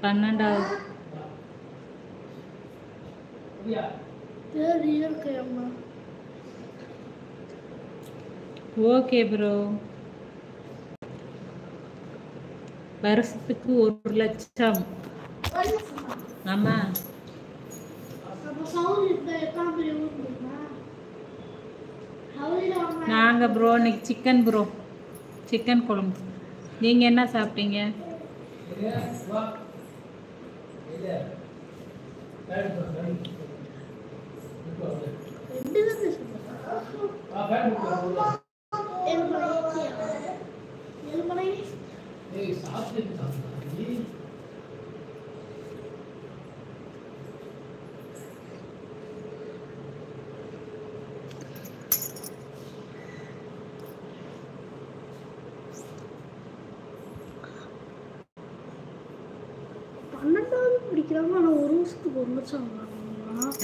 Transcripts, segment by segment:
12வது. Okay bro. வருஷத்துக்கு 1 லட்சம். ஆமா. நாங்க ப்ரோ இன்னைக்கு சிக்கன் ப்ரோ, சிக்கன் குழம்பு. நீங்க என்ன சாப்பிட்டீங்க?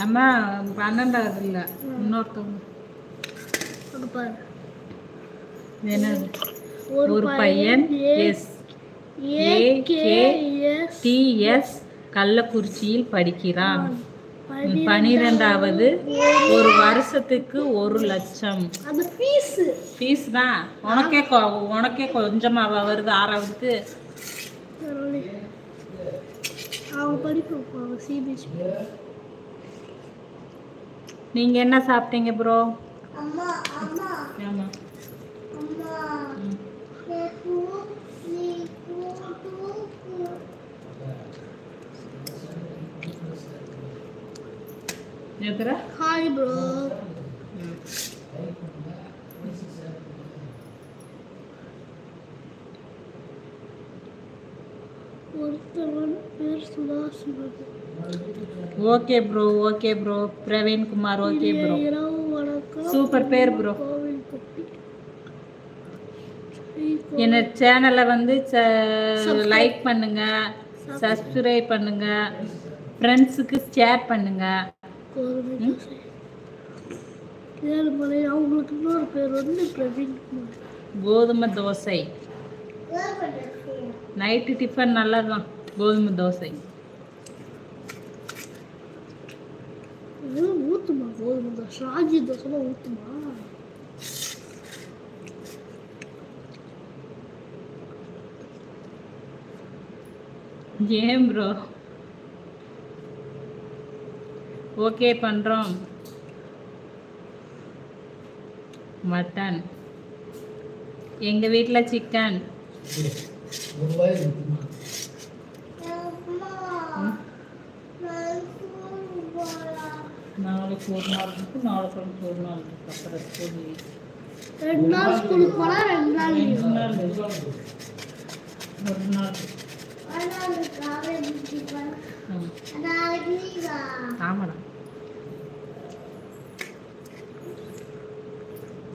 அம்மா 12வது இல்ல, இன்னொருத்தவங்க. ஒரு பையன் SAKTS கள்ளக்குறிச்சியில் படிக்கிறான். 12வது. ஒரு வருஷத்துக்கு 1 லட்சம். ஃபீஸ் தான். உனக்கே கொஞ்சமா வருது 6வதுக்கு. நீங்க என்ன சாப்பிட்டீங்க ப்ரோ? ஆமா. Hi bro. Okay bro, okay bro. Praveen Kumar. Okay bro, super பேர் ப்ரோ. என்ன சேனலை வந்து லைக் பண்ணுங்க, சப்ஸ்கிரைப் பண்ணுங்க, ஃப்ரெண்ட்ஸுக்கு ஷேர் பண்ணுங்க. அவங்களுக்கு இன்னொரு பேர் வந்து பிரவீன் குமார். கோதுமை தோசை நைட்டு டிஃபன் நல்லதுதான். கோதுமை தோசை ஊத்துமா? கோதுமை தோசை ராஜி தோசை ஊத்துமா? ஏன் ப்ரோ? ஓகே பண்றோம். மட்டன். எங்க வீட்ல சிக்கன். நாளைக்கு ஒரு நாள் இருக்கு, நாளைக்கு ஒரு நாள் இருக்கு. அப்புறம் ஸ்கூல் 2 நாள் ஸ்கூலுக்கு போனா 2 நாள் ஒரு நாள். ஆமாடா.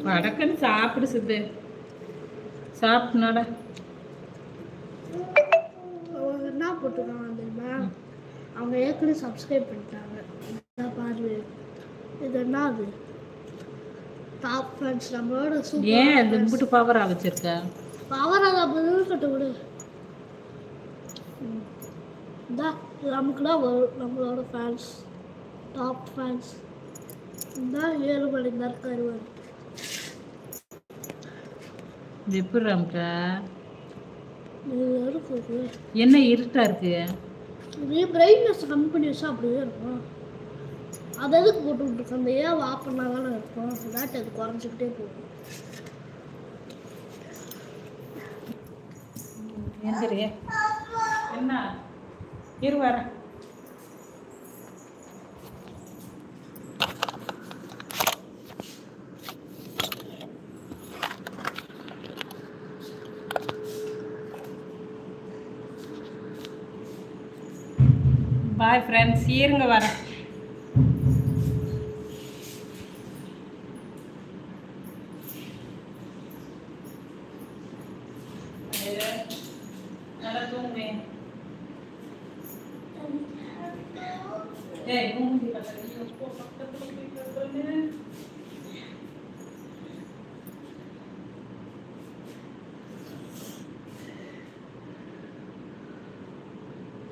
வடக்குன்னு சாப்பிடு சித்து, சாப்பிட்டுனாடா. என்ன போட்டுருக்காங்க தெரியுமா? அவங்க ஏற்கனவே சப்ஸ்கிரைப் பண்ணிட்டாங்க. பாரு, இது என்ன? அது டாப் ஃபேன்ஸ் நம்மளோட. ஏன் அது இம்புட்டு பவரா வச்சிருக்க? பவரா தான் பதில் கட்ட விடு. நமக்கு தான் வரும் நம்மளோட ஃபேன்ஸ், டாப் ஃபேன்ஸ். இந்த 7 மணி நேரம் தருவார். எப்படி ரம்கா? என்ன இருட்டா இருக்கு? இது பிரைட்னஸ் கம்மி பண்ணி வச்சா அப்படியே இருக்கும். அது எதுக்கு போட்டு விட்டுருக்கு? அந்த ஏன் ஆஃப் பண்ணா தானே இருக்கும். இல்லாட்டி அது குறைஞ்சிக்கிட்டே போகும். என்ன இரு வரேன். பாய் ஃப்ரெண்ட்ஸ், இருங்க வரேன். நல்லா தூங்குவேன். ஏய் மூஞ்சி பக்கத்துல